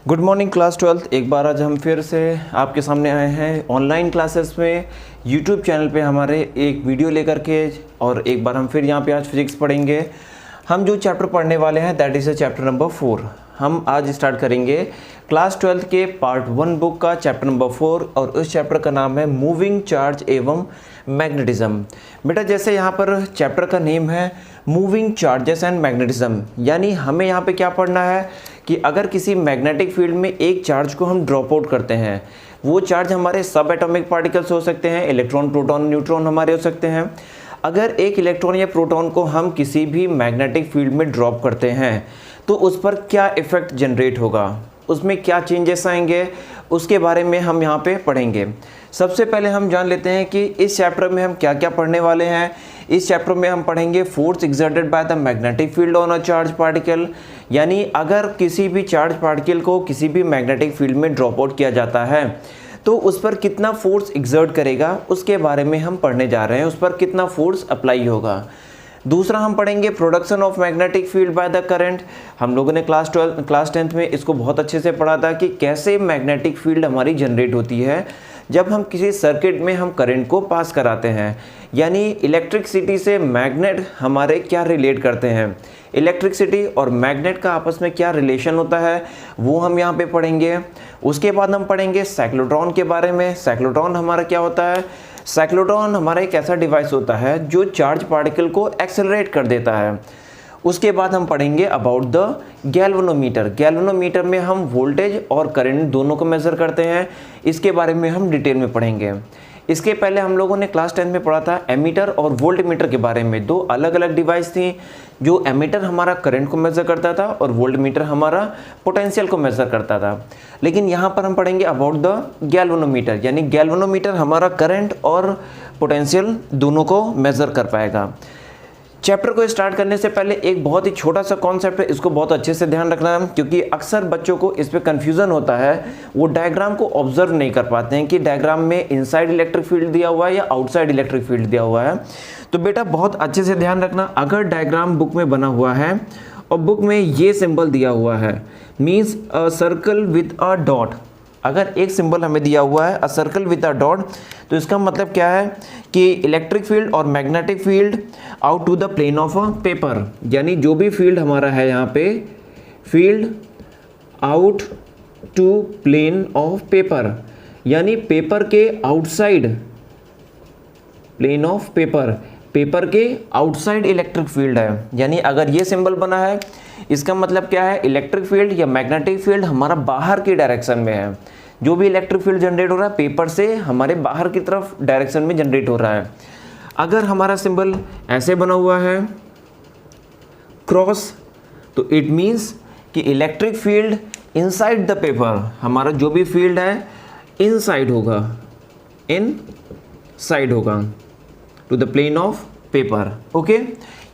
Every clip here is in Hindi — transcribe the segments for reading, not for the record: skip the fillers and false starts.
Good morning class 12। एक बार आज हम फिर से आपके सामने आए हैं ऑनलाइन क्लासेस में यूट्यूब चैनल पे हमारे एक वीडियो लेकर के। और एक बार हम फिर यहाँ पे आज फिजिक्स पढ़ेंगे। हम जो चैप्टर पढ़ने वाले हैं दैट इज़ चैप्टर नंबर 4। हम आज स्टार्ट करेंगे क्लास 12 के पार्ट 1 बुक का चैप्टर नंबर 4 और उस चैप्टर का नाम है मूविंग चार्ज एवं मैग्नेटिज्म। बेटा जैसे यहाँ पर चैप्टर का नेम है मूविंग चार्जेस एंड मैग्नेटिज्म, यानी हमें यहाँ पे क्या पढ़ना है कि अगर किसी मैग्नेटिक फील्ड में एक चार्ज को हम ड्रॉप आउट करते हैं, वो चार्ज हमारे सब एटॉमिक पार्टिकल्स हो सकते हैं, इलेक्ट्रॉन प्रोटॉन न्यूट्रॉन हमारे हो सकते हैं। अगर एक इलेक्ट्रॉन या प्रोटॉन को हम किसी भी मैग्नेटिक फील्ड में ड्रॉप करते हैं तो उस पर क्या इफ़ेक्ट जनरेट होगा, उसमें क्या चेंजेस आएंगे, उसके बारे में हम यहाँ पे पढ़ेंगे। सबसे पहले हम जान लेते हैं कि इस चैप्टर में हम क्या क्या पढ़ने वाले हैं। इस चैप्टर में हम पढ़ेंगे force exerted by the magnetic field on a charge particle, यानी अगर किसी भी चार्ज पार्टिकल को किसी भी मैग्नेटिक फील्ड में ड्रॉप आउट किया जाता है तो उस पर कितना फोर्स एक्सर्ट करेगा उसके बारे में हम पढ़ने जा रहे हैं, उस पर कितना फोर्स अप्लाई होगा। दूसरा हम पढ़ेंगे production of magnetic field by the current. हम लोगों ने क्लास 10th में इसको बहुत अच्छे से पढ़ा था कि कैसे मैग्नेटिक फील्ड हमारी जनरेट होती है जब हम किसी सर्किट में हम करंट को पास कराते हैं, यानी इलेक्ट्रिसिटी से मैग्नेट हमारे क्या रिलेट करते हैं, इलेक्ट्रिसिटी और मैग्नेट का आपस में क्या रिलेशन होता है वो हम यहाँ पे पढ़ेंगे। उसके बाद हम पढ़ेंगे साइक्लोट्रॉन के बारे में। साइक्लोट्रॉन हमारा क्या होता है? साइक्लोट्रॉन हमारा एक ऐसा डिवाइस होता है जो चार्ज पार्टिकल को एक्सेलरेट कर देता है। उसके बाद हम पढ़ेंगे अबाउट द गैल्वेनोमीटर। गैल्वेनोमीटर में हम वोल्टेज और करंट दोनों को मेज़र करते हैं, इसके बारे में हम डिटेल में पढ़ेंगे। इसके पहले हम लोगों ने क्लास 10 में पढ़ा था एमीटर और वोल्टमीटर के बारे में। दो अलग अलग डिवाइस थी, जो एमीटर हमारा करंट को मेज़र करता था और वोल्टमीटर हमारा पोटेंशियल को मेज़र करता था। लेकिन यहाँ पर हम पढ़ेंगे अबाउट द गैल्वेनोमीटर, यानी गैल्वेनोमीटर हमारा करंट और पोटेंशियल दोनों को मेज़र कर पाएगा। चैप्टर को स्टार्ट करने से पहले एक बहुत ही छोटा सा कॉन्सेप्ट है, इसको बहुत अच्छे से ध्यान रखना है, क्योंकि अक्सर बच्चों को इस पे कन्फ्यूज़न होता है। वो डायग्राम को ऑब्जर्व नहीं कर पाते हैं कि डायग्राम में इनसाइड इलेक्ट्रिक फील्ड दिया हुआ है या आउटसाइड इलेक्ट्रिक फील्ड दिया हुआ है। तो बेटा बहुत अच्छे से ध्यान रखना, अगर डायग्राम बुक में बना हुआ है और बुक में ये सिंबल दिया हुआ है means a circle with a dot, अगर एक सिंबल हमें दिया हुआ है a circle with a dot, तो इसका मतलब क्या है कि इलेक्ट्रिक फील्ड और magnetic field out to the plane of a paper, यानी जो भी फील्ड हमारा है यहाँ पे field out to plane of paper, यानी पेपर के outside, plane of paper, paper के आउटसाइड इलेक्ट्रिक फील्ड है। यानी अगर ये सिंबल बना है इसका मतलब क्या है, इलेक्ट्रिक फील्ड या मैग्नेटिक फील्ड हमारा बाहर की डायरेक्शन में है। जो भी इलेक्ट्रिक फील्ड जनरेट हो रहा है पेपर से हमारे बाहर की तरफ डायरेक्शन में जनरेट हो रहा है। अगर हमारा सिंबल ऐसे बना हुआ है क्रॉस, तो इट मीन्स कि electric field inside the paper, हमारा जो भी फील्ड है इनसाइड होगा, इनसाइड होगा to the plane of paper. Okay,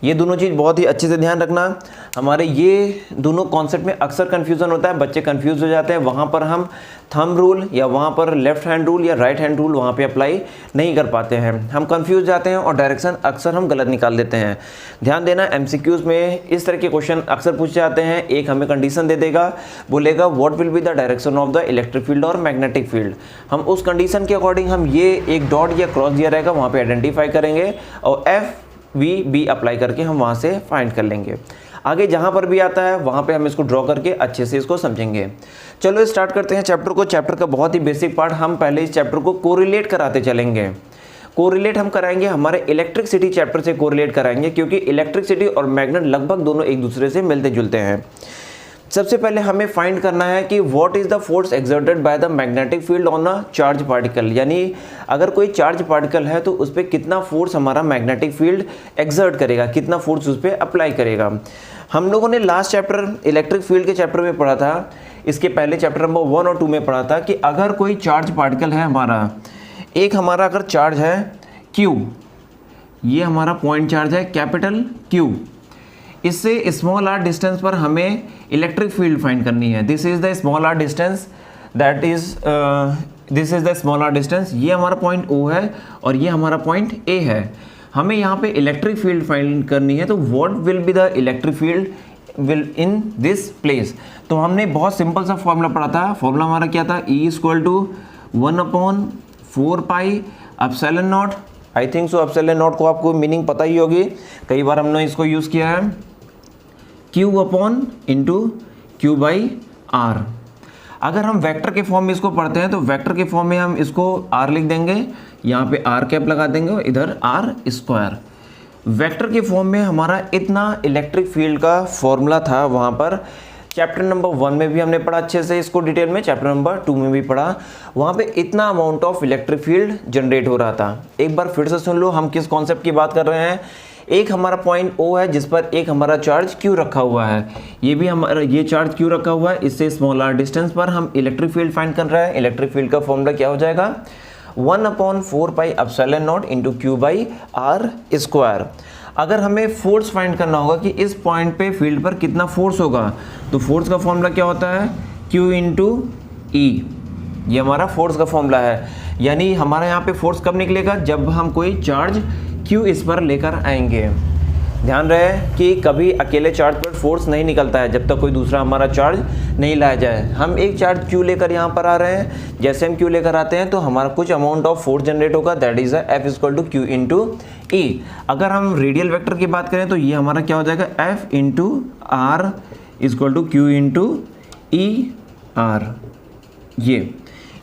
ये दोनों चीज़ बहुत ही अच्छे से ध्यान रखना। हमारे ये दोनों कॉन्सेप्ट में अक्सर कन्फ्यूज़न होता है, बच्चे कन्फ्यूज हो जाते हैं। वहाँ पर हम थंब रूल या वहाँ पर लेफ्ट हैंड रूल या राइट हैंड रूल वहाँ पे अप्लाई नहीं कर पाते हैं, हम कन्फ्यूज जाते हैं और डायरेक्शन अक्सर हम गलत निकाल देते हैं। ध्यान देना, MCQs में इस तरह के क्वेश्चन अक्सर पूछे जाते हैं। एक हमें कंडीशन दे देगा, बोलेगा what will be the direction of the electric field और मैग्नेटिक फील्ड। हम उस कंडीशन के अकॉर्डिंग हम ये एक डॉट या क्रॉस दिया रहेगा वहाँ पर आइडेंटिफाई करेंगे और FVB अप्लाई करके हम वहाँ से फाइंड कर लेंगे। आगे जहाँ पर भी आता है वहाँ पे हम इसको ड्रॉ करके अच्छे से इसको समझेंगे। चलो स्टार्ट करते हैं चैप्टर को। चैप्टर का बहुत ही बेसिक पार्ट, हम पहले इस चैप्टर को कोरिलेट कराते चलेंगे। कोरिलेट हम कराएंगे हमारे इलेक्ट्रिसिटी चैप्टर से कोरिलेट कराएंगे, क्योंकि इलेक्ट्रिसिटी और मैग्नेट लगभग दोनों एक दूसरे से मिलते जुलते हैं। सबसे पहले हमें फाइंड करना है कि what is the force exerted by the magnetic field on a charge particle, यानी अगर कोई चार्ज पार्टिकल है तो उस पर कितना फोर्स हमारा मैग्नेटिक फील्ड एक्सर्ट करेगा, कितना फोर्स उस पर अप्लाई करेगा। हम लोगों ने लास्ट चैप्टर इलेक्ट्रिक फील्ड के चैप्टर में पढ़ा था, इसके पहले चैप्टर नंबर 1 और 2 में पढ़ा था कि अगर कोई चार्ज पार्टिकल है हमारा, एक हमारा अगर चार्ज है Q, ये हमारा पॉइंट चार्ज है कैपिटल Q, इससे स्मॉल r डिस्टेंस पर हमें इलेक्ट्रिक फील्ड फाइंड करनी है। This is the small r distance, that is this is the small r distance. ये हमारा पॉइंट O है और ये हमारा पॉइंट A है। हमें यहाँ पे इलेक्ट्रिक फील्ड फाइंड करनी है, तो what will be the electric field will in this place. तो हमने बहुत सिंपल सा फॉर्मूला पढ़ा था। फॉर्मूला हमारा क्या था, E equal to 1/4 pi epsilon naught. I think so epsilon naught को आपको मीनिंग पता ही होगी, कई बार हमने इसको यूज़ किया है। Q upon into Q by R. अगर हम वेक्टर के फॉर्म में इसको पढ़ते हैं तो वेक्टर के फॉर्म में हम इसको R लिख देंगे, यहाँ पे R कैप लगा देंगे, इधर R स्क्वायर। वेक्टर के फॉर्म में हमारा इतना इलेक्ट्रिक फील्ड का फॉर्मूला था। वहाँ पर चैप्टर नंबर 1 में भी हमने पढ़ा अच्छे से इसको डिटेल में, चैप्टर नंबर 2 में भी पढ़ा। वहाँ पे इतना amount of electric field generate हो रहा था। एक बार फिर से सुन लो हम किस कॉन्सेप्ट की बात कर रहे हैं। एक हमारा पॉइंट O है जिस पर एक हमारा चार्ज Q रखा हुआ है, ये भी हमारा ये चार्ज Q रखा हुआ है। इससे स्मॉल r डिस्टेंस पर हम इलेक्ट्रिक फील्ड फाइंड कर रहे हैं। इलेक्ट्रिक फील्ड का फॉर्मूला क्या हो जाएगा, 1/4 pi epsilon naught into Q by R square. अगर हमें फोर्स फाइंड करना होगा कि इस पॉइंट पे फील्ड पर कितना फोर्स होगा, तो फोर्स का फॉर्मूला क्या होता है, Q इंटू E। ये हमारा फोर्स का फॉर्मूला है। यानी हमारा यहाँ पे फोर्स कब निकलेगा, जब हम कोई चार्ज Q इस पर लेकर आएंगे। ध्यान रहे कि कभी अकेले चार्ज पर फोर्स नहीं निकलता है जब तक कोई दूसरा हमारा चार्ज नहीं लाया जाए। हम एक चार्ज Q लेकर यहाँ पर आ रहे हैं, जैसे हम Q लेकर आते हैं तो हमारा कुछ अमाउंट ऑफ फोर्स जनरेट होगा, that is F equal to Q into E। अगर हम रेडियल वेक्टर की बात करें तो ये हमारा क्या हो जाएगा, F into R equal to Q into E R। ये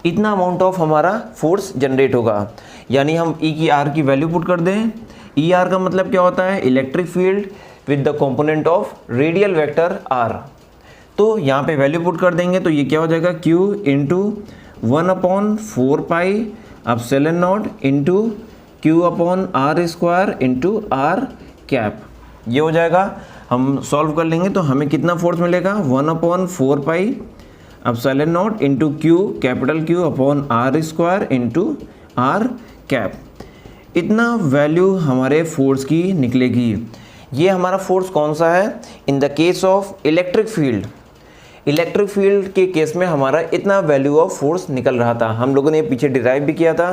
इतना अमाउंट ऑफ हमारा फोर्स जनरेट होगा। यानी हम E की R की वैल्यू पुट कर दें। E R का मतलब क्या होता है, electric field with the component of radial vector R। तो यहाँ पे वैल्यू पुट कर देंगे तो ये क्या हो जाएगा, Q into 1/4 pi epsilon naught into Q upon R square into R cap. ये हो जाएगा। हम सॉल्व कर लेंगे तो हमें कितना फोर्स मिलेगा, 1/4 pi epsilon naught into Q capital Q upon R square into R cap. इतना वैल्यू हमारे फोर्स की निकलेगी। ये हमारा फोर्स कौन सा है, in the case of electric field. Electric field के केस में हमारा इतना वैल्यू ऑफ फोर्स निकल रहा था। हम लोगों ने पीछे डिराइव भी किया था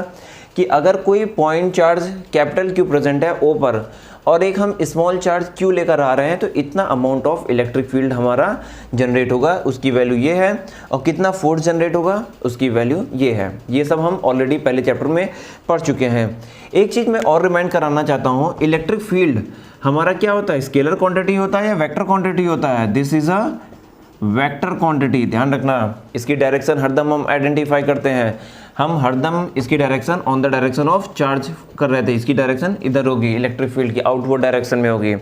कि अगर कोई point charge capital Q present है O पर और एक हम स्मॉल चार्ज Q लेकर आ रहे हैं तो इतना अमाउंट ऑफ इलेक्ट्रिक फील्ड हमारा जनरेट होगा, उसकी वैल्यू ये है। और कितना फोर्स जनरेट होगा, उसकी वैल्यू ये है। ये सब हम ऑलरेडी पहले चैप्टर में पढ़ चुके हैं। एक चीज़ मैं और रिमाइंड कराना चाहता हूँ, इलेक्ट्रिक फील्ड हमारा क्या होता है, स्केलर क्वांटिटी होता है या वेक्टर क्वांटिटी होता है। This is a vector quantity. ध्यान रखना, इसकी डायरेक्शन हरदम हम आइडेंटिफाई करते हैं। हम हरदम इसकी direction on the direction of charge कर रहे थे, इसकी डायरेक्शन इधर होगी, इलेक्ट्रिक फील्ड की आउटवर्ड डायरेक्शन में होगी।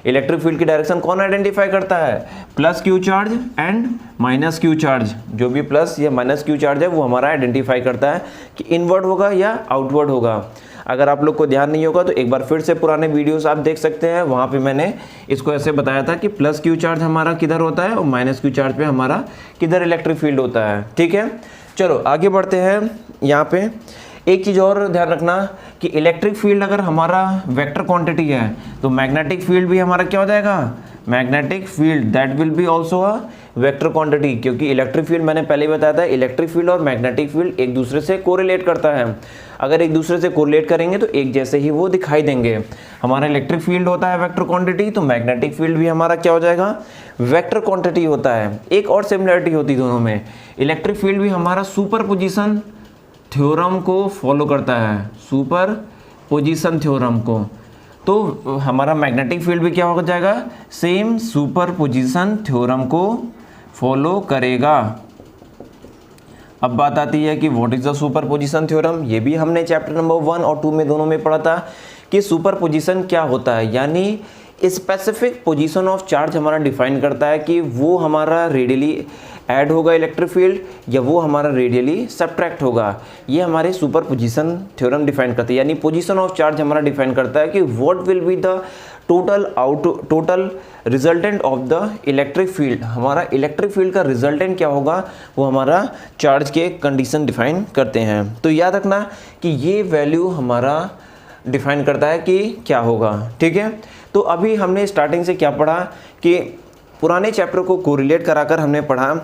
इलेक्ट्रिक फील्ड की डायरेक्शन कौन आइडेंटिफाई करता है, plus Q charge and minus Q charge. जो भी प्लस या माइनस Q चार्ज है वो हमारा आइडेंटिफाई करता है कि इनवर्ड होगा या आउटवर्ड होगा। अगर आप लोग को ध्यान नहीं होगा तो एक बार फिर से पुराने वीडियोस आप देख सकते हैं, वहाँ पे मैंने इसको ऐसे बताया था कि प्लस Q चार्ज हमारा किधर होता है और माइनस Q चार्ज पे हमारा किधर इलेक्ट्रिक फील्ड होता है। ठीक है, चलो आगे बढ़ते हैं। यहाँ पे एक चीज़ और ध्यान रखना कि इलेक्ट्रिक फील्ड अगर हमारा वेक्टर क्वांटिटी है तो मैग्नेटिक फील्ड भी हमारा क्या हो जाएगा, magnetic field that will be also a vector quantity. क्योंकि इलेक्ट्रिक फील्ड मैंने पहले ही बताया था, इलेक्ट्रिक फील्ड और मैग्नेटिक फील्ड एक दूसरे से कोरिलेट करता है। अगर एक दूसरे से कोरिलेट करेंगे तो एक जैसे ही वो दिखाई देंगे। हमारा इलेक्ट्रिक फील्ड होता है वेक्टर क्वांटिटी, तो मैग्नेटिक फील्ड भी हमारा क्या हो जाएगा, वेक्टर क्वांटिटी होता है। एक और सिमिलरिटी होती है दोनों में, इलेक्ट्रिक फील्ड भी हमारा सुपरपोजिशन थ्योरम को फॉलो करता है, सुपरपोजिशन थ्योरम को। तो हमारा मैग्नेटिक फील्ड भी क्या हो जाएगा, सेम सुपरपोजिशन थ्योरम को फॉलो करेगा। अब बात आती है कि what is the superposition theorem. ये भी हमने चैप्टर नंबर 1 और 2 में दोनों में पढ़ा था कि सुपरपोजिशन क्या होता है। यानी स्पेसिफिक पोजीशन ऑफ चार्ज हमारा डिफाइन करता है कि वो हमारा रेडियली ऐड होगा इलेक्ट्रिक फील्ड या वो हमारा रेडियली सब्ट्रैक्ट होगा। ये हमारे सुपरपोजिशन थ्योरम डिफाइन करते हैं। यानी पोजीशन ऑफ चार्ज हमारा डिफाइन करता है कि what will be the total resultant of the electric field. हमारा इलेक्ट्रिक फील्ड का रिजल्टेंट क्या होगा, वो हमारा चार्ज के कंडीशन डिफाइन करते हैं। तो याद रखना कि ये वैल्यू हमारा डिफाइन करता है कि क्या होगा। ठीक है, तो अभी हमने स्टार्टिंग से क्या पढ़ा कि पुराने चैप्टर को कोरिलेट कराकर हमने पढ़ा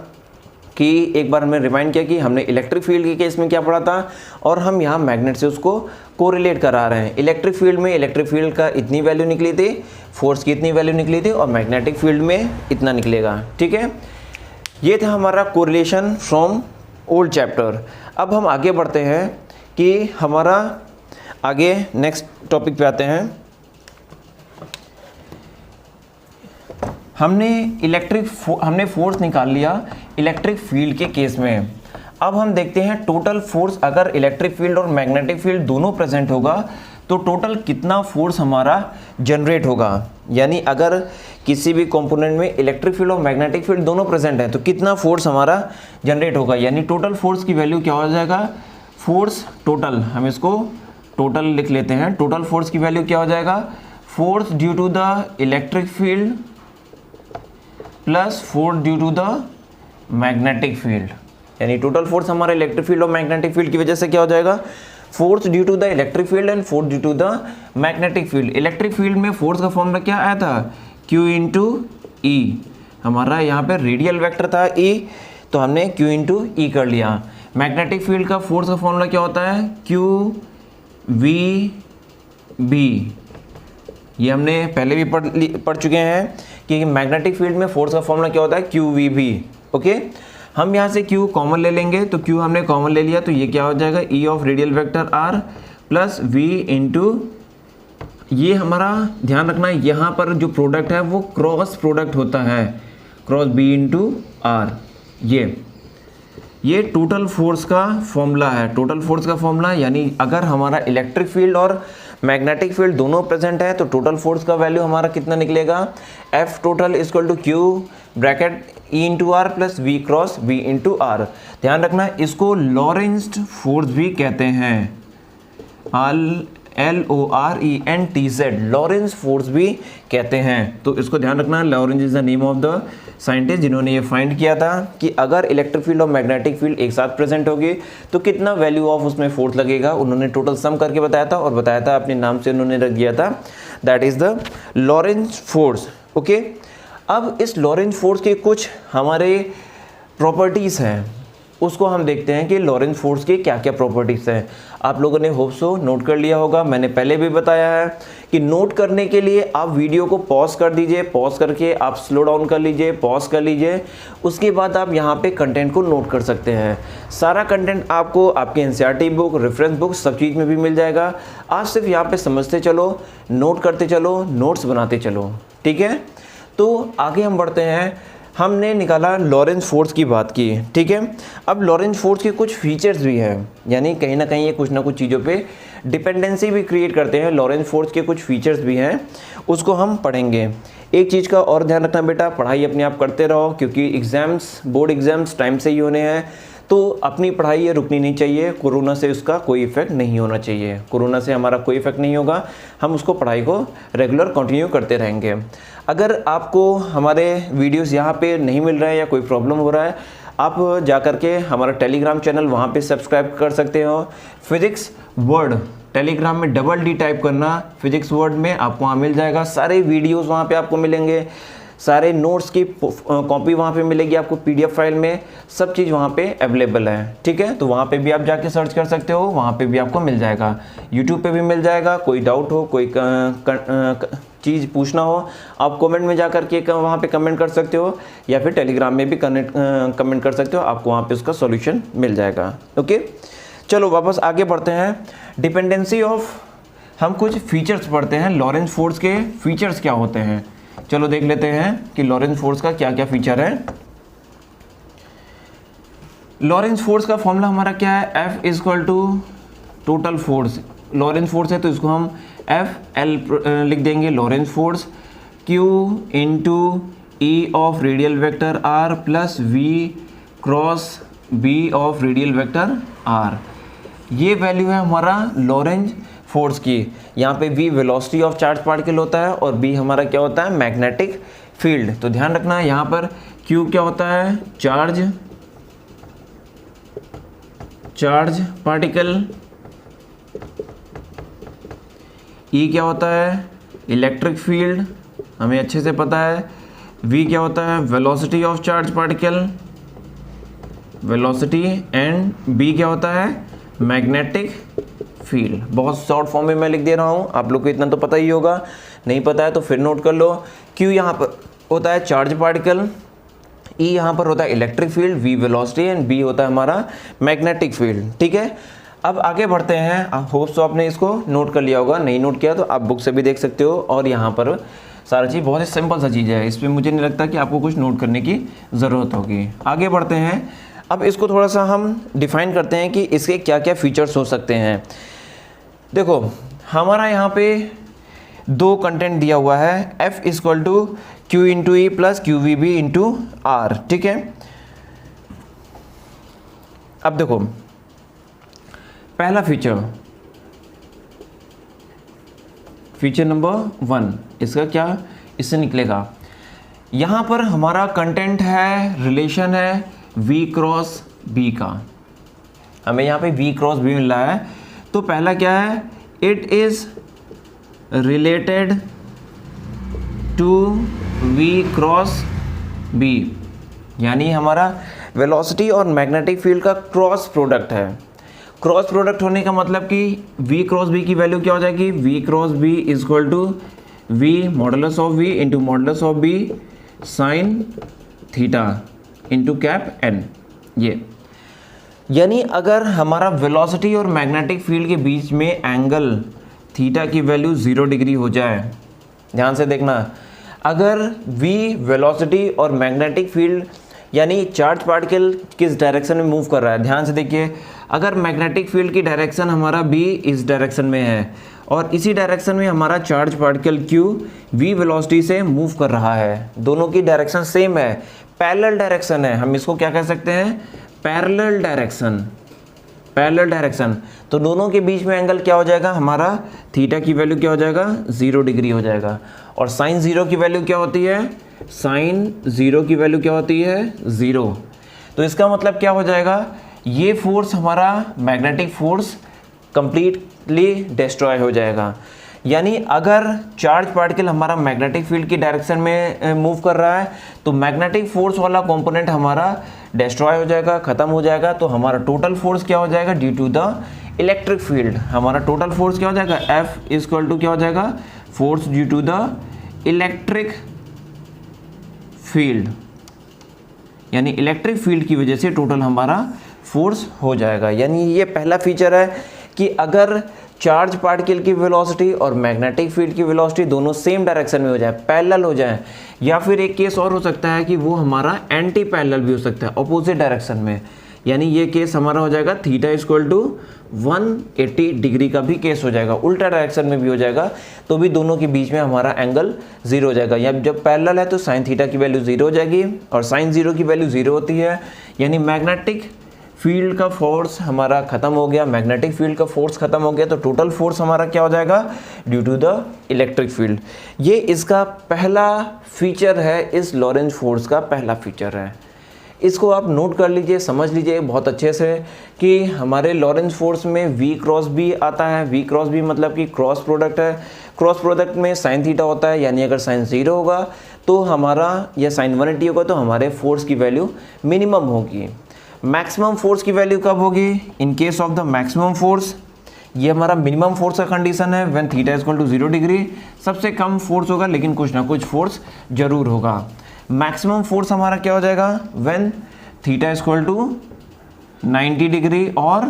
कि एक बार हमने रिमाइंड किया कि हमने इलेक्ट्रिक फील्ड के केस में क्या पढ़ा था और हम यहाँ मैग्नेट से उसको कोरिलेट करा रहे हैं। इलेक्ट्रिक फील्ड में इलेक्ट्रिक फील्ड का इतनी वैल्यू निकली थी, फोर्स की इतनी वैल्यू निकली थी और मैग्नेटिक फील्ड में इतना निकलेगा। ठीक है, ये था हमारा कोरिलेशन फ्रॉम ओल्ड चैप्टर। अब हम आगे बढ़ते हैं कि हमारा आगे नेक्स्ट टॉपिक पे आते हैं। हमने फोर्स निकाल लिया इलेक्ट्रिक फील्ड के केस में। अब हम देखते हैं टोटल फोर्स, अगर इलेक्ट्रिक फील्ड और मैग्नेटिक फील्ड दोनों प्रेजेंट होगा तो टोटल कितना फोर्स हमारा जनरेट होगा। यानी अगर किसी भी कंपोनेंट में इलेक्ट्रिक फील्ड और मैग्नेटिक फील्ड दोनों प्रेजेंट है तो कितना फोर्स हमारा जनरेट होगा। यानी टोटल फोर्स की वैल्यू क्या हो जाएगा, फोर्स टोटल, हम इसको टोटल लिख लेते हैं। टोटल फोर्स की वैल्यू क्या हो जाएगा, force due to the electric field plus force due to the magnetic field. यानी टोटल फोर्स हमारा इलेक्ट्रिक फील्ड और मैग्नेटिक फील्ड की वजह से क्या हो जाएगा, force due to the electric field and force due to the magnetic field. Electric field में फोर्स का फॉर्मूला क्या आया था, Q इंटू ई। हमारा यहाँ पे रेडियल वेक्टर था E, तो हमने Q इंटू ई कर लिया। मैग्नेटिक फील्ड का फोर्स का फॉर्मूला क्या होता है, Q V B। ये हमने पहले भी पढ़ चुके हैं कि मैग्नेटिक फील्ड में फोर्स का फॉर्मूला क्या होता है, QVB। ओके, हम यहाँ से Q कॉमन ले लेंगे, तो Q हमने कॉमन ले लिया तो ये क्या हो जाएगा, E of radial vector R plus V into, ये हमारा ध्यान रखना है यहाँ पर जो प्रोडक्ट है वो क्रॉस प्रोडक्ट होता है, क्रॉस B इंटू R। ये टोटल फोर्स का फॉर्मूला है। टोटल फोर्स का फॉर्मूला यानी अगर हमारा इलेक्ट्रिक फील्ड और मैग्नेटिक फील्ड दोनों प्रेजेंट है तो टोटल फोर्स का वैल्यू हमारा कितना निकलेगा, F total equal to Q bracket E into R plus V cross V into R. ध्यान रखना इसको लॉरेंट्ज फोर्स भी कहते हैं, LORENTZ, लॉरेंट्ज फोर्स भी कहते हैं। तो इसको ध्यान रखना, Lorentz is the name of the scientist जिन्होंने ये फाइंड किया था कि अगर इलेक्ट्रिक फील्ड और मैग्नेटिक फील्ड एक साथ प्रेजेंट होगी तो कितना वैल्यू ऑफ उसमें फोर्स लगेगा। उन्होंने टोटल सम करके बताया था और बताया था अपने नाम से उन्होंने रख दिया था, that is the Lorentz force. Okay, अब इस लॉरेंज फोर्स के कुछ हमारे प्रॉपर्टीज़ हैं, उसको हम देखते हैं कि लॉरेंज फोर्स की क्या क्या प्रॉपर्टीज़ हैं। आप लोगों ने होप सो नोट कर लिया होगा, मैंने पहले भी बताया है कि नोट करने के लिए आप वीडियो को पॉज कर दीजिए, पॉज करके आप स्लो डाउन कर लीजिए, पॉज कर लीजिए, उसके बाद आप यहाँ पे कंटेंट को नोट कर सकते हैं। सारा कंटेंट आपको आपके NCERT बुक, रेफरेंस बुक, सब चीज़ में भी मिल जाएगा। आप सिर्फ यहाँ पे समझते चलो, नोट करते चलो, नोट्स बनाते चलो, ठीक है। तो आगे हम बढ़ते हैं, हमने निकाला लॉरेंज फोर्स की बात की, ठीक है। अब लॉरेंज फोर्स के कुछ फीचर्स भी हैं, यानी कहीं ना कहीं ये कुछ ना कुछ चीज़ों पे डिपेंडेंसी भी क्रिएट करते हैं। लॉरेंज फोर्स के कुछ फीचर्स भी हैं, उसको हम पढ़ेंगे। एक चीज़ का और ध्यान रखना बेटा, पढ़ाई अपने आप करते रहो क्योंकि एग्ज़ाम्स, बोर्ड एग्ज़ाम्स टाइम से ही होने हैं, तो अपनी पढ़ाई ये रुकनी नहीं चाहिए। कोरोना से उसका कोई इफेक्ट नहीं होना चाहिए, कोरोना से हमारा कोई इफेक्ट नहीं होगा, हम उसको पढ़ाई को रेगुलर कंटिन्यू करते रहेंगे। अगर आपको हमारे वीडियोस यहाँ पे नहीं मिल रहा है या कोई प्रॉब्लम हो रहा है, आप जा कर के हमारा टेलीग्राम चैनल वहाँ पे सब्सक्राइब कर सकते हो। फिजिक्स वर्ड टेलीग्राम में DD टाइप करना, फिजिक्स वर्ड में आपको वहाँ मिल जाएगा, सारे वीडियोस वहाँ पे आपको मिलेंगे, सारे नोट्स की कॉपी वहाँ पे मिलेगी आपको PDF फाइल में, सब चीज़ वहाँ पे अवेलेबल है, ठीक है। तो वहाँ पे भी आप जाके सर्च कर सकते हो, वहाँ पे भी आपको मिल जाएगा, YouTube पे भी मिल जाएगा। कोई डाउट हो, कोई चीज़ पूछना हो, आप कमेंट में जा कर के वहाँ पे कमेंट कर सकते हो, या फिर टेलीग्राम में भी कमेंट कर सकते हो, आपको वहाँ पे उसका सॉल्यूशन मिल जाएगा। ओके, चलो वापस आगे बढ़ते हैं। डिपेंडेंसी ऑफ, हम कुछ फीचर्स पढ़ते हैं, लॉरेंज फोर्स के फीचर्स क्या होते हैं। चलो देख लेते हैं कि लॉरेंज फोर्स का क्या क्या फीचर है। लॉरेंज फोर्स का फॉर्मूला हमारा क्या है, F equal to total force. Lorentz force है तो इसको हम FL लिख देंगे, Lorentz force, Q into E of radial vector R plus V cross B of radial vector R। ये वैल्यू है हमारा लॉरेंज फोर्स की। यहाँ पे V velocity of charge particle होता है और B हमारा क्या होता है, मैग्नेटिक फील्ड। तो ध्यान रखना यहाँ पर Q क्या होता है, चार्ज पार्टिकल, E क्या होता है, इलेक्ट्रिक फील्ड, हमें अच्छे से पता है। V क्या होता है, velocity of charge particle, velocity and B क्या होता है, मैग्नेटिक फील्ड। बहुत शॉर्ट फॉर्म में मैं लिख दे रहा हूँ, आप लोग को इतना तो पता ही होगा, नहीं पता है तो फिर नोट कर लो। क्यू यहाँ पर होता है चार्ज पार्टिकल, ई यहाँ पर होता है electric field, V velocity and B होता है हमारा मैग्नेटिक फील्ड। ठीक है, अब आगे बढ़ते हैं। होप्स तो आपने इसको नोट कर लिया होगा, नहीं नोट किया तो आप बुक से भी देख सकते हो। और यहाँ पर सारा चीज़ बहुत ही सिंपल सा चीज़ है, इसमें मुझे नहीं लगता कि आपको कुछ नोट करने की ज़रूरत होगी। आगे बढ़ते हैं, अब इसको थोड़ा सा हम डिफाइन करते हैं कि इसके क्या क्या फीचर्स हो सकते हैं। देखो हमारा यहाँ पे दो कंटेंट दिया हुआ है, F equal to Q into E plus Q V B into R. ठीक है, अब देखो पहला फीचर नंबर 1 इसका क्या इससे निकलेगा, यहाँ पर हमारा कंटेंट है, रिलेशन है V क्रॉस B का, हमें यहाँ पे V क्रॉस B मिल रहा है। तो पहला क्या है, it is related to V cross B, यानी हमारा वेलोसिटी और मैग्नेटिक फील्ड का क्रॉस प्रोडक्ट है। क्रॉस प्रोडक्ट होने का मतलब कि V क्रॉस B की वैल्यू क्या हो जाएगी, V cross B is equal to V modulus of V into modulus of B sine theta into cap N। ये यानी अगर हमारा वेलोसिटी और मैग्नेटिक फील्ड के बीच में एंगल थीटा की वैल्यू 0 डिग्री हो जाए, ध्यान से देखना, अगर V वेलोसिटी और मैग्नेटिक फील्ड यानी चार्ज पार्टिकल किस डायरेक्शन में मूव कर रहा है, ध्यान से देखिए, अगर मैग्नेटिक फील्ड की डायरेक्शन हमारा B इस डायरेक्शन में है और इसी डायरेक्शन में हमारा charge particle Q V velocity से मूव कर रहा है, दोनों की डायरेक्शन सेम है, पैरेलल डायरेक्शन है, हम इसको क्या कह सकते हैं, पैरेलल डायरेक्शन, पैरेलल डायरेक्शन। तो दोनों के बीच में एंगल क्या हो जाएगा, हमारा थीटा की वैल्यू क्या हो जाएगा, 0 डिग्री हो जाएगा। और साइन 0 की वैल्यू क्या होती है, साइन 0 की वैल्यू क्या होती है, 0। तो इसका मतलब क्या हो जाएगा, ये फोर्स हमारा मैग्नेटिक फोर्स कंप्लीटली डिस्ट्रॉय हो जाएगा। यानी अगर चार्ज पार्टिकल हमारा मैग्नेटिक फील्ड की डायरेक्शन में मूव कर रहा है तो मैग्नेटिक फोर्स वाला कंपोनेंट हमारा डिस्ट्रॉय हो जाएगा, ख़त्म हो जाएगा। तो हमारा टोटल फोर्स क्या हो जाएगा, due to the electric field, हमारा टोटल फोर्स क्या हो जाएगा, F इक्वल टू क्या हो जाएगा, force due to the electric field, यानी इलेक्ट्रिक फील्ड की वजह से टोटल हमारा फोर्स हो जाएगा। यानी ये पहला फीचर है कि अगर चार्ज पार्टिकल की वेलोसिटी और मैग्नेटिक फील्ड की वेलोसिटी दोनों सेम डायरेक्शन में हो जाए, पैरेलल हो जाए, या फिर एक केस और हो सकता है कि वो हमारा एंटी पैरेलल भी हो सकता है, अपोजिट डायरेक्शन में। यानी ये केस हमारा हो जाएगा थीटा इक्वल टू 180 डिग्री का भी केस हो जाएगा, उल्टा डायरेक्शन में भी हो जाएगा, तो भी दोनों के बीच में हमारा एंगल 0 हो जाएगा। या जब पैरेलल है तो साइन थीटा की वैल्यू 0 हो जाएगी और साइन 0 की वैल्यू 0 होती है, यानी मैग्नेटिक फील्ड का फोर्स हमारा खत्म हो गया, मैग्नेटिक फील्ड का फोर्स खत्म हो गया, तो टोटल फोर्स हमारा क्या हो जाएगा, due to the electric field. ये इसका पहला फीचर है, इस लॉरेंज फोर्स का पहला फीचर है। इसको आप नोट कर लीजिए, समझ लीजिए बहुत अच्छे से कि हमारे लॉरेंज फोर्स में V क्रॉस B आता है। V क्रॉस B मतलब कि क्रॉस प्रोडक्ट है, क्रॉस प्रोडक्ट में साइन थीटा होता है, यानी अगर साइन 0 होगा तो हमारा, या साइन 180 होगा तो हमारे फोर्स की वैल्यू मिनिमम होगी। मैक्सिमम फोर्स की वैल्यू कब होगी, in case of the maximum force, ये हमारा मिनिमम फोर्स का कंडीशन है, when theta equal to 0 degree, सबसे कम फोर्स होगा लेकिन कुछ ना कुछ फोर्स जरूर होगा। मैक्सिमम फोर्स हमारा क्या हो जाएगा, when theta equal to 90 degree और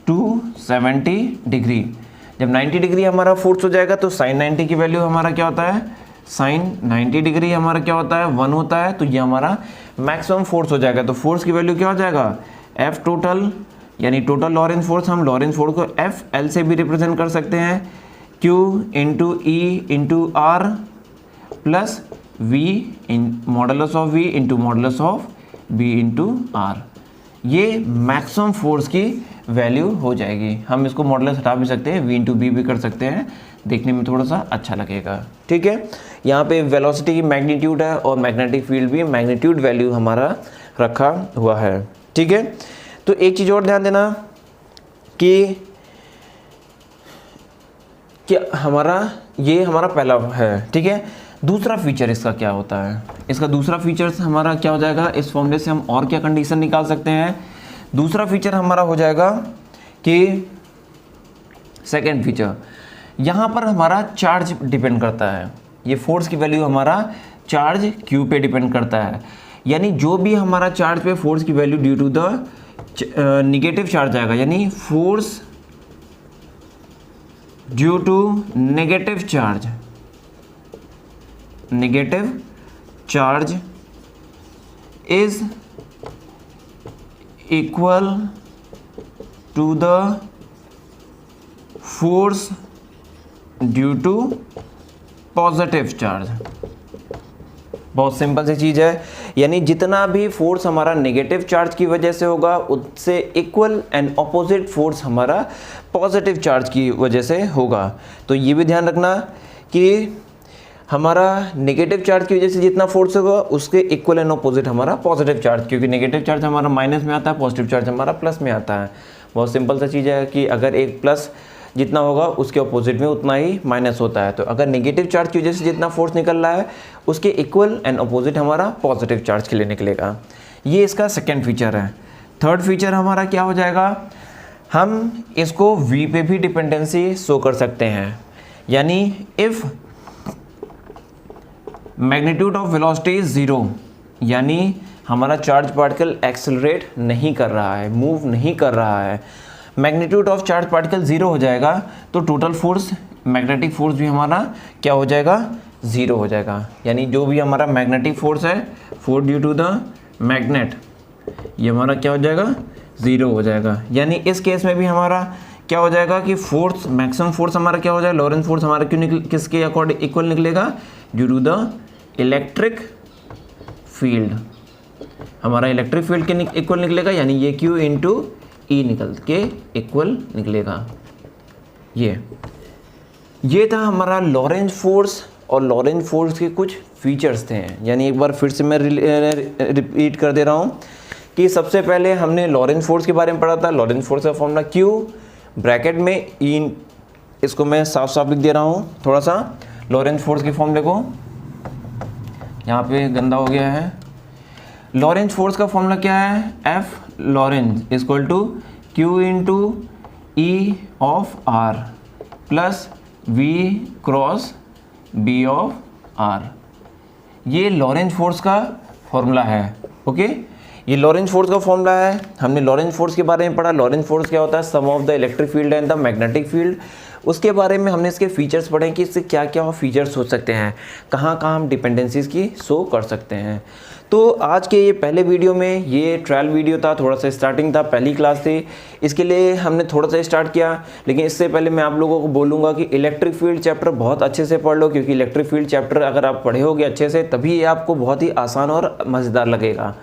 270 डिग्री। जब 90 डिग्री हमारा फोर्स हो जाएगा तो साइन 90 की वैल्यू हमारा क्या होता है, साइन 90 डिग्री हमारा क्या होता है, 1 होता है, तो ये हमारा मैक्सिमम फोर्स हो जाएगा। तो फोर्स की वैल्यू क्या हो जाएगा, F टोटल, यानी टोटल लॉरेंज फोर्स, हम लॉरेंज फोर्स को FL से भी रिप्रेजेंट कर सकते हैं, Q into E into R plus V in modulus of V into modulus of B into R। ये मैक्सिमम फोर्स की वैल्यू हो जाएगी। हम इसको मॉडुलस हटा भी सकते हैं, V इंटू B भी कर सकते हैं, देखने में थोड़ा सा अच्छा लगेगा। ठीक है, यहाँ पे वेलोसिटी की मैग्नीट्यूड है और मैग्नेटिक फील्ड भी मैग्नीट्यूड वैल्यू हमारा रखा हुआ है। ठीक है, तो एक चीज़ और ध्यान देना कि हमारा ये हमारा पहला है। ठीक है, दूसरा फीचर इसका क्या होता है, इसका दूसरा फीचर हमारा क्या हो जाएगा, इस फॉर्मूले से हम और क्या कंडीशन निकाल सकते हैं, दूसरा फीचर हमारा हो जाएगा कि सेकेंड फीचर, यहाँ पर हमारा चार्ज डिपेंड करता है। ये फोर्स की वैल्यू हमारा चार्ज क्यू पे डिपेंड करता है, यानी जो भी हमारा चार्ज पे फोर्स की value due to the negative charge आएगा, यानी force due to negative charge is equal to the force due to positive charge. बहुत सिंपल सी चीज़ है, यानी जितना भी फोर्स हमारा नेगेटिव चार्ज की वजह से होगा उससे इक्वल एंड ऑपोजिट फोर्स हमारा पॉजिटिव चार्ज की वजह से होगा। तो ये भी ध्यान रखना कि हमारा नेगेटिव चार्ज की वजह से जितना फोर्स होगा उसके इक्वल एंड ऑपोजिट हमारा पॉजिटिव चार्ज, क्योंकि नेगेटिव चार्ज हमारा माइनस में आता है, पॉजिटिव चार्ज हमारा प्लस में आता है। बहुत सिंपल सा चीज़ है कि अगर एक प्लस जितना होगा उसके ऑपोजिट में उतना ही माइनस होता है। तो अगर नेगेटिव चार्ज की वजह से जितना फोर्स निकल रहा है उसके इक्वल एंड ऑपोजिट हमारा पॉजिटिव चार्ज के लिए निकलेगा। ये इसका सेकेंड फीचर है। थर्ड फीचर हमारा क्या हो जाएगा, हम इसको v पे भी डिपेंडेंसी शो कर सकते हैं, यानी if magnitude of velocity is 0, यानी हमारा चार्ज पार्टिकल एक्सेलरेट नहीं कर रहा है, मूव नहीं कर रहा है, मैग्नीट्यूड ऑफ चार्ज पार्टिकल 0 हो जाएगा तो टोटल फोर्स, मैग्नेटिक फोर्स भी हमारा क्या हो जाएगा, 0 हो जाएगा। यानी जो भी हमारा मैग्नेटिक फोर्स है, force due to the magnet, ये हमारा क्या हो जाएगा, 0 हो जाएगा। यानी इस केस में भी हमारा क्या हो जाएगा कि फोर्स, मैक्सिमम फोर्स हमारा क्या हो जाएगा, लॉरेंस फोर्स हमारा क्यों किसके अकॉर्डिंग इक्वल निकलेगा, due to the electric field, हमारा इलेक्ट्रिक फील्ड के इक्वल निकलेगा, यानी ये Q इंटू ई निकल के इक्वल निकलेगा। ये था हमारा लॉरेंज फोर्स, और लॉरेंज फोर्स के कुछ फीचर्स थे। यानी एक बार फिर से मैं रिपीट कर दे रहा हूँ कि सबसे पहले हमने लॉरेंज फोर्स के बारे में पढ़ा था। लॉरेंज फोर्स का फॉर्मूला Q ब्रैकेट में ई, इसको मैं साफ साफ लिख दे रहा हूँ थोड़ा सा। लॉरेंज फोर्स के फॉर्मूले को यहाँ पे गंदा हो गया है। लॉरेंज फोर्स का फॉर्मूला क्या है, F Lorentz equal to Q into E of R plus V cross B of R। ये लॉरेंज फोर्स का फॉर्मूला है। ओके, ये लॉरेंज फोर्स का फॉर्मूला है। हमने लॉरेंज फोर्स के बारे में पढ़ा। लॉरेंज फोर्स क्या होता है, sum of the electric field and the magnetic field. उसके बारे में हमने इसके फीचर्स पढ़े कि इससे क्या क्या फीचर्स हो सकते हैं, कहाँ कहाँ हम डिपेंडेंसीज की शो कर सकते हैं। तो आज के ये पहले वीडियो में, ये ट्रायल वीडियो था, थोड़ा सा स्टार्टिंग था, पहली क्लास थी, इसके लिए हमने थोड़ा सा स्टार्ट किया। लेकिन इससे पहले मैं आप लोगों को बोलूँगा कि इलेक्ट्रिक फील्ड चैप्टर बहुत अच्छे से पढ़ लो, क्योंकि इलेक्ट्रिक फील्ड चैप्टर अगर आप पढ़े होगे अच्छे से तभी ये आपको बहुत ही आसान और मज़ेदार लगेगा।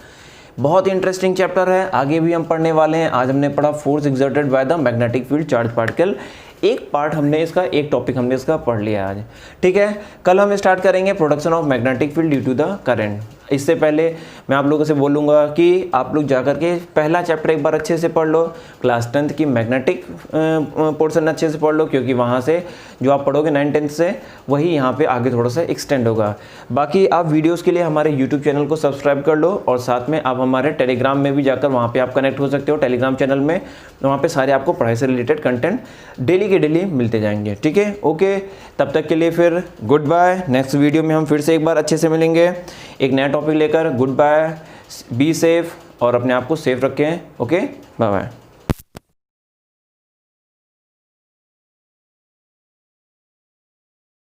बहुत ही इंटरेस्टिंग चैप्टर है, आगे भी हम पढ़ने वाले हैं। आज हमने पढ़ा force exerted by the magnetic field charge particle. एक पार्ट हमने इसका, एक टॉपिक हमने इसका पढ़ लिया आज। ठीक है, कल हम स्टार्ट करेंगे production of magnetic field due to the current. इससे पहले मैं आप लोगों से बोलूँगा कि आप लोग जाकर के पहला चैप्टर एक बार अच्छे से पढ़ लो, क्लास 10th की मैग्नेटिक पोर्शन अच्छे से पढ़ लो, क्योंकि वहाँ से जो आप पढ़ोगे 9th-10th से वही यहाँ पे आगे थोड़ा सा एक्सटेंड होगा। बाकी आप वीडियोस के लिए हमारे यूट्यूब चैनल को सब्सक्राइब कर लो, और साथ में आप हमारे टेलीग्राम में भी जाकर वहाँ पे आप कनेक्ट हो सकते हो। टेलीग्राम चैनल में वहाँ पे सारे आपको पढ़ाई से रिलेटेड कंटेंट डेली के डेली मिलते जाएंगे। ठीक है, ओके, तब तक के लिए फिर गुड बाय। नेक्स्ट वीडियो में हम फिर से एक बार अच्छे से मिलेंगे एक नया टॉपिक लेकर। गुड बाय, बी सेफ और अपने आप को सेफ रखें। Okay, bye bye.